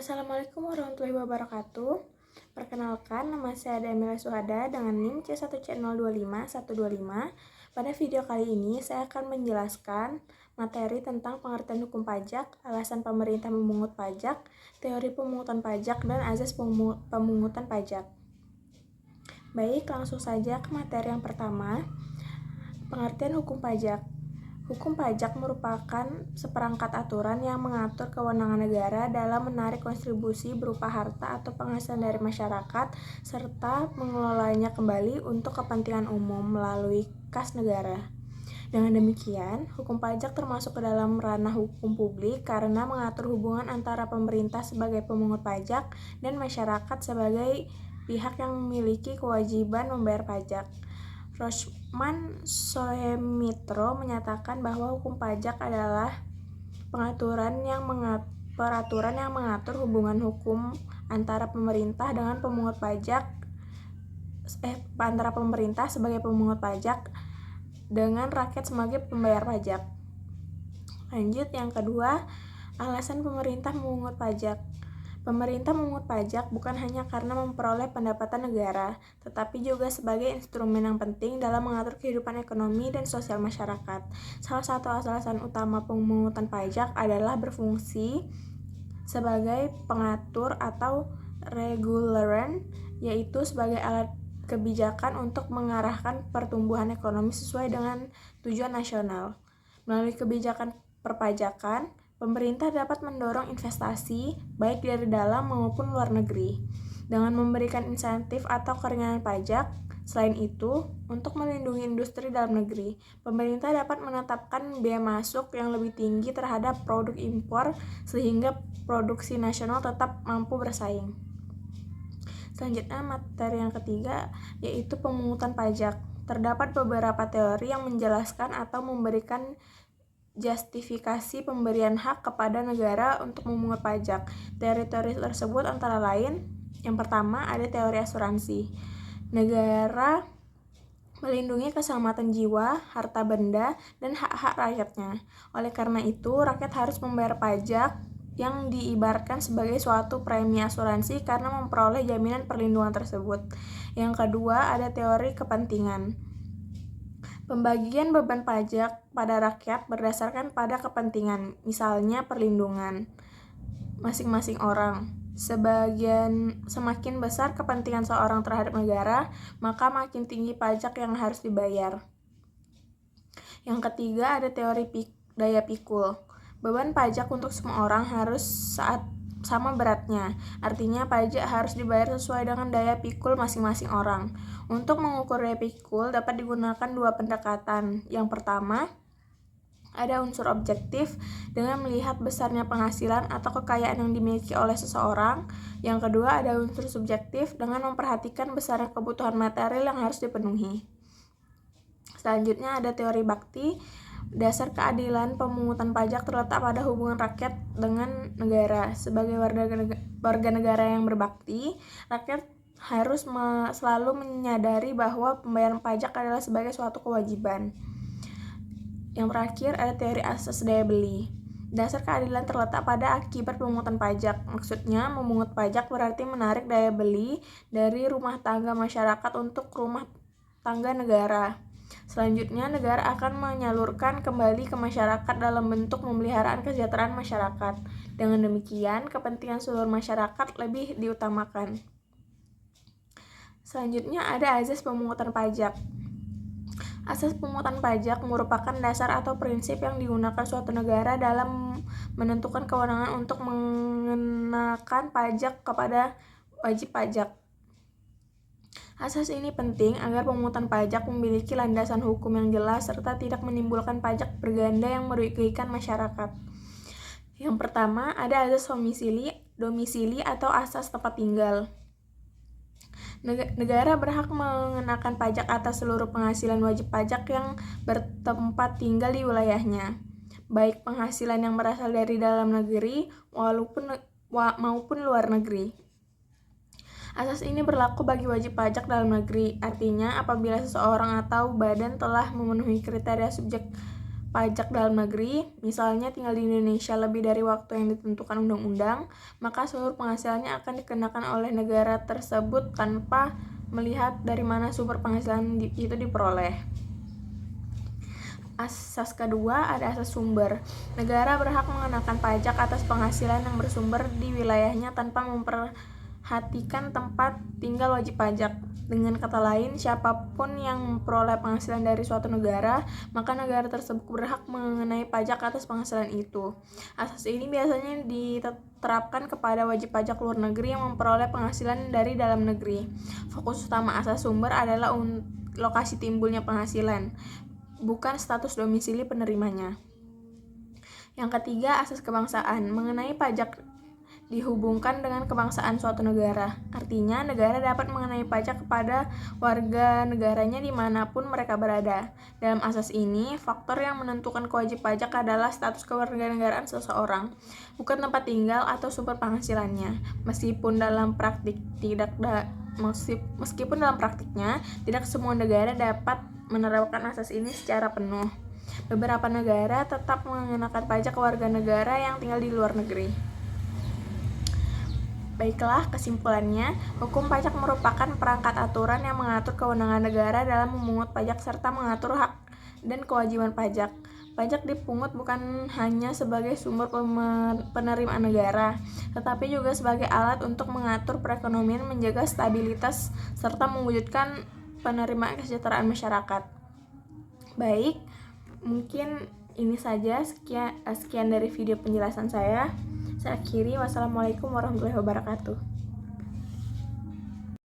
Assalamualaikum warahmatullahi wabarakatuh. Perkenalkan, nama saya Emilia Suhada dengan NIM C1C025125. Pada video kali ini, saya akan menjelaskan materi tentang pengertian hukum pajak, alasan pemerintah memungut pajak, teori pemungutan pajak, dan azas pemungutan pajak. Baik, langsung saja ke materi yang pertama, pengertian hukum pajak. Hukum pajak merupakan seperangkat aturan yang mengatur kewenangan negara dalam menarik kontribusi berupa harta atau penghasilan dari masyarakat serta mengelolanya kembali untuk kepentingan umum melalui kas negara. Dengan demikian, hukum pajak termasuk ke dalam ranah hukum publik karena mengatur hubungan antara pemerintah sebagai pemungut pajak dan masyarakat sebagai pihak yang memiliki kewajiban membayar pajak. Rosman Soemitro menyatakan bahwa hukum pajak adalah peraturan yang mengatur hubungan hukum antara pemerintah dengan pemungut pajak antara pemerintah sebagai pemungut pajak dengan rakyat sebagai pembayar pajak. Lanjut, yang kedua, alasan pemerintah memungut pajak. Pemerintah memungut pajak bukan hanya karena memperoleh pendapatan negara, tetapi juga sebagai instrumen yang penting dalam mengatur kehidupan ekonomi dan sosial masyarakat. Salah satu alasan utama pemungutan pajak adalah berfungsi sebagai pengatur atau reguleran, yaitu sebagai alat kebijakan untuk mengarahkan pertumbuhan ekonomi sesuai dengan tujuan nasional. Melalui kebijakan perpajakan, pemerintah dapat mendorong investasi baik dari dalam maupun luar negeri dengan memberikan insentif atau keringanan pajak. Selain itu, untuk melindungi industri dalam negeri, pemerintah dapat menetapkan bea masuk yang lebih tinggi terhadap produk impor sehingga produksi nasional tetap mampu bersaing. Selanjutnya, materi yang ketiga yaitu pemungutan pajak. Terdapat beberapa teori yang menjelaskan atau memberikan justifikasi pemberian hak kepada negara untuk memungut pajak. Teori-teori tersebut antara lain, yang pertama ada teori asuransi. Negara melindungi keselamatan jiwa, harta benda, dan hak-hak rakyatnya. Oleh karena itu, rakyat harus membayar pajak yang diibaratkan sebagai suatu premi asuransi karena memperoleh jaminan perlindungan tersebut. Yang kedua, ada teori kepentingan. Pembagian beban pajak pada rakyat berdasarkan pada kepentingan, misalnya perlindungan masing-masing orang. Semakin besar kepentingan seorang terhadap negara, maka makin tinggi pajak yang harus dibayar. Yang ketiga, ada teori daya pikul. Beban pajak untuk semua orang harus sama beratnya, artinya pajak harus dibayar sesuai dengan daya pikul masing-masing orang. Untuk mengukur daya pikul dapat digunakan dua pendekatan. Yang pertama, ada unsur objektif dengan melihat besarnya penghasilan atau kekayaan yang dimiliki oleh seseorang. Yang kedua, ada unsur subjektif dengan memperhatikan besarnya kebutuhan material yang harus dipenuhi. Selanjutnya ada teori bakti. Dasar keadilan pemungutan pajak terletak pada hubungan rakyat dengan negara. Sebagai warga negara yang berbakti, rakyat harus selalu menyadari bahwa pembayaran pajak adalah sebagai suatu kewajiban. Yang terakhir ada teori asas daya beli. Dasar keadilan terletak pada akibat pemungutan pajak. Maksudnya, memungut pajak berarti menarik daya beli dari rumah tangga masyarakat untuk rumah tangga negara. Selanjutnya, negara akan menyalurkan kembali ke masyarakat dalam bentuk pemeliharaan kesejahteraan masyarakat. Dengan demikian, kepentingan seluruh masyarakat lebih diutamakan. Selanjutnya, ada azas pemungutan pajak. Asas pemungutan pajak merupakan dasar atau prinsip yang digunakan suatu negara dalam menentukan kewenangan untuk mengenakan pajak kepada wajib pajak. Asas ini penting agar pemungutan pajak memiliki landasan hukum yang jelas serta tidak menimbulkan pajak berganda yang merugikan masyarakat. Yang pertama, ada asas domisili atau asas tempat tinggal. Negara berhak mengenakan pajak atas seluruh penghasilan wajib pajak yang bertempat tinggal di wilayahnya, baik penghasilan yang berasal dari dalam negeri maupun luar negeri. Asas ini berlaku bagi wajib pajak dalam negeri, artinya apabila seseorang atau badan telah memenuhi kriteria subjek pajak dalam negeri, misalnya tinggal di Indonesia lebih dari waktu yang ditentukan undang-undang, maka seluruh penghasilannya akan dikenakan oleh negara tersebut tanpa melihat dari mana sumber penghasilan itu diperoleh. Asas kedua ada asas sumber. Negara berhak mengenakan pajak atas penghasilan yang bersumber di wilayahnya tanpa memperhatikan tempat tinggal wajib pajak. Dengan kata lain, siapapun yang memperoleh penghasilan dari suatu negara, maka negara tersebut berhak mengenai pajak atas penghasilan itu. Asas ini biasanya diterapkan kepada wajib pajak luar negeri yang memperoleh penghasilan dari dalam negeri. Fokus utama asas sumber adalah lokasi timbulnya penghasilan, bukan status domisili penerimanya. Yang ketiga, asas kebangsaan. Mengenai pajak dihubungkan dengan kebangsaan suatu negara. Artinya, negara dapat mengenai pajak kepada warga negaranya dimanapun mereka berada. Dalam asas ini, faktor yang menentukan kewajib pajak adalah status kewarganegaraan seseorang, bukan tempat tinggal atau sumber penghasilannya. Meskipun dalam praktiknya tidak semua negara dapat menerapkan asas ini secara penuh. Beberapa negara tetap mengenakan pajak ke warga negara yang tinggal di luar negeri. Baiklah, kesimpulannya, hukum pajak merupakan perangkat aturan yang mengatur kewenangan negara dalam memungut pajak serta mengatur hak dan kewajiban pajak. Pajak dipungut bukan hanya sebagai sumber penerimaan negara, tetapi juga sebagai alat untuk mengatur perekonomian, menjaga stabilitas, serta mewujudkan penerimaan kesejahteraan masyarakat. Baik, mungkin ini saja sekian dari video penjelasan saya. Saya akhiri, wassalamualaikum warahmatullahi wabarakatuh.